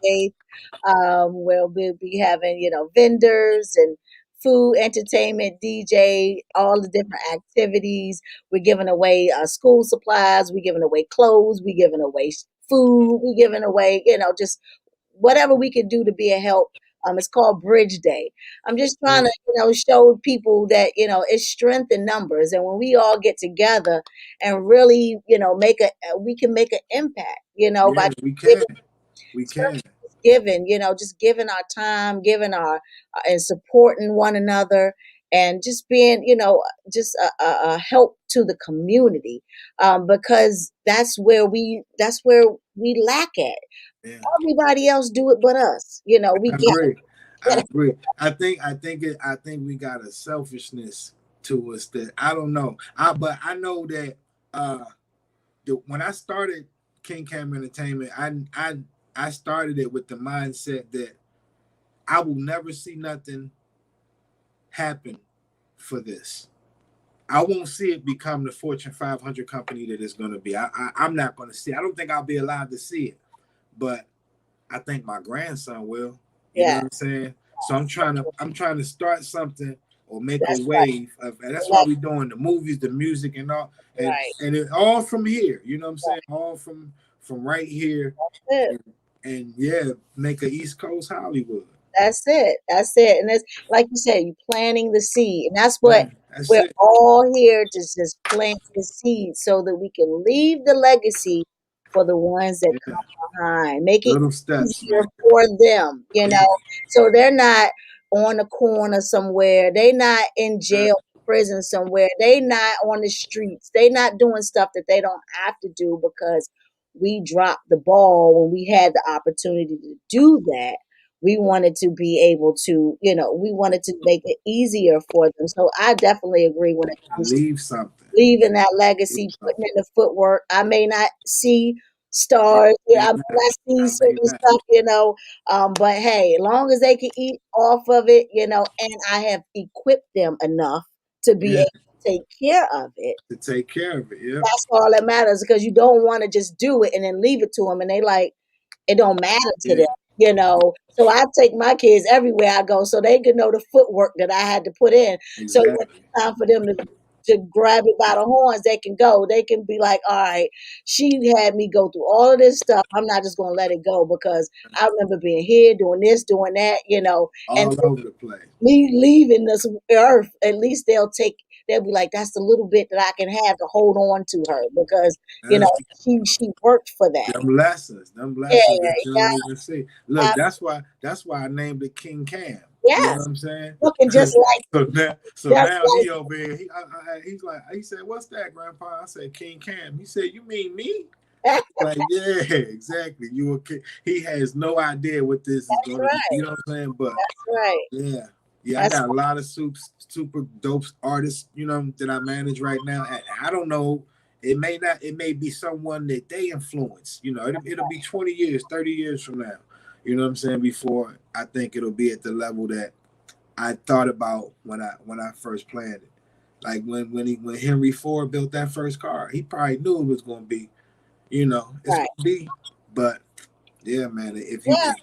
Yeah, 28th, where we'll be having, vendors and food, entertainment, DJ, all the different activities. We're giving away school supplies. We're giving away clothes. We're giving away food. We're giving away, just whatever we can do to be a help. It's called Bridge Day. I'm just trying yeah, to, show people that, it's strength in numbers. And when we all get together and really, we can make an impact, by yeah. We can. giving, We can. especially just giving, just giving our time, giving and supporting one another and just being, just a help to the community. Because that's where we lack at. Yeah. Everybody else do it but us. We I get agree. I agree. I think we got a selfishness to us that I don't know. But I know that uh when I started King Cam Entertainment, I started it with the mindset that I will never see nothing happen for this. I won't see it become the Fortune 500 company that it's going to be. I'm not going to see. I don't think I'll be allowed to see it, but I think my grandson will. You know yeah, what I'm saying? So I'm trying to start something or make a that's right. wave of, and that's why Like, we're doing the movies, the music, and all, and right. and it all from here. You know what I'm saying? All from right here, That's it. and yeah, make a East Coast Hollywood. That's it. That's it. And it's like you said, you planting the seed. And that's what Man, that's we're it. all here to just plant the seed so that we can leave the legacy for the ones that Yeah, come behind. Make it little steps, man. easier for them, Yeah, so they're not on a corner somewhere. They not in jail, prison somewhere. They not on the streets. They not doing stuff that they don't have to do because we dropped the ball when we had the opportunity to do that. We wanted to be able to, we wanted to make it easier for them. So I definitely agree when it comes to Leave something. leaving that Leave legacy, something. putting in the footwork. I may not see stars, May I may not. not see I may certain not. stuff, but hey, as long as they can eat off of it, and I have equipped them enough to be Yeah, able to take care of it. to take care of it. Yep. That's all that matters because you don't want to just do it and then leave it to them and they like it don't matter to Yeah, them. So I take my kids everywhere I go so they can know the footwork that I had to put in. So when exactly. it's time for them to grab it by the horns, they can go. They can be like, all right, she had me go through all of this stuff. I'm not just gonna let it go because I remember being here, doing this, doing that, and All over the place. me leaving this earth, at least they'll be like, that's the little bit that I can have to hold on to her because, you know, That's she worked for that. them Yeah, lessons that you yeah, don't even see. Look, that's why I named it King Cam. You know what yes. I'm saying? Looking just like so just now like he over here. He's like, he said, "What's that, Grandpa?" I said, "King Cam." He said, "You mean me?" that's Like, yeah, exactly. You a kid. He has no idea what this is going to be. right. You know what I'm saying? But Right. yeah, yeah, I That's got a lot of super dope artists, that I manage right now. And I don't know. It may not. It may be someone that they influence. It'll be 20 years, 30 years from now. You know what I'm saying? Before I think it'll be at the level that I thought about when I first planned it. Like when Henry Ford built that first car, he probably knew it was going to be. It's right. going to be. But yeah, man, if you Yeah.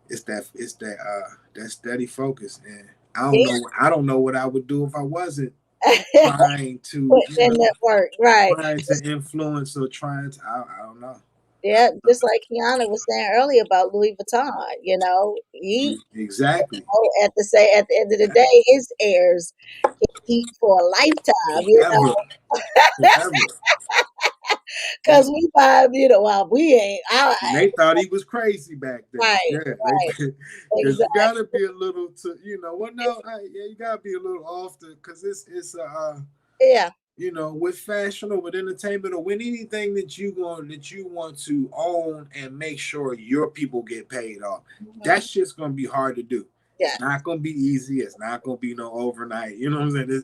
that steady focus, and I don't Yeah. know what I would do if I wasn't trying to Put in that work. Right. trying to influence or trying to I don't know. Yeah, just like Kiana was saying earlier about Louis Vuitton, he Exactly. at the end of the day, his heirs can eat for a lifetime, Forever. Forever. because we buy, well, we ain't, And they thought he was crazy back then. right, Yeah, right, because you exactly, gotta be a little well, no, yeah, you gotta be a little off because it's yeah, with fashion or with entertainment or with anything that you want to own and make sure your people get paid off. mhm, That's just gonna be hard to do. yeah, It's not gonna be easy. It's not gonna be no overnight. You know what I'm saying?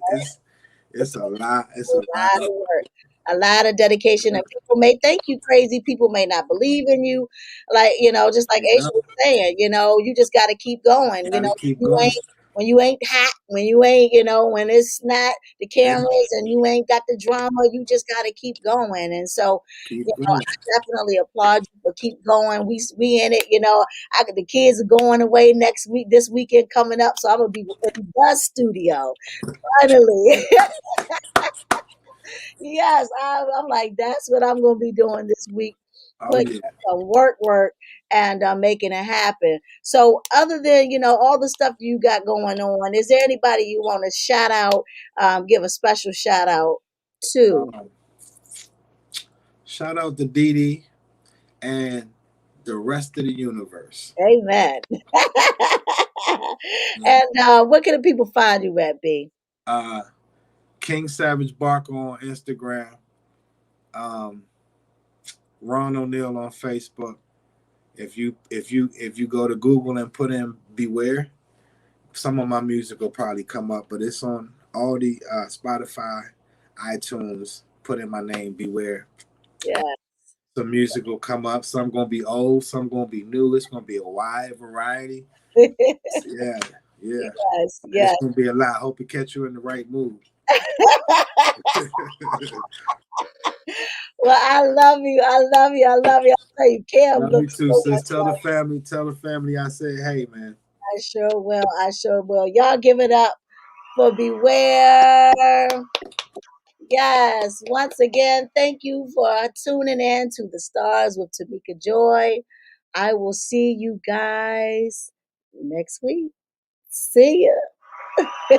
It's a lot. It's a a lot. lot of work, a lot of dedication, and people may think you crazy. People may not believe in you, like just like Yeah, Aisha was saying. You just got to keep going. gotta keep You going. ain't when you ain't hot, when you ain't, when it's not the Yeah, cameras and you ain't got the drama. You just got to keep going. And so, keep going. I definitely applaud you for keep going. We in it. The kids are going away next week. This weekend coming up, so I'm gonna be in the studio finally. Yes, I'm like, that's what I'm going to be doing this week, Oh putting yeah. some work, and making it happen. So, other than all the stuff you got going on, is there anybody you want to shout out, give a special shout out to? Um, Shout out to Dee Dee and the rest of the universe. Amen. Mm. And where can the people find you at, B? Uh, King Savage Barker on Instagram. Um, Ron O'Neill on Facebook. If you go to Google and put in Beware, some of my music will probably come up, but it's on all the Spotify, iTunes. Put in my name, Beware. Yeah. Some music will come up. Some gonna be old, some gonna be new. It's gonna be a wide variety. Yeah, yeah. Yes, It's yes. gonna be a lot. Hope it catch you in the right mood. Well, I love you. I love you. I love you. I tell you, Cam Love you looks too, so sis. much Tell the like. family. Tell the family I said, hey, man. I sure will. I sure will. Y'all give it up for Beware. Yes. Once again, thank you for tuning in to The Stars with Tamika Joy. I will see you guys next week. See ya.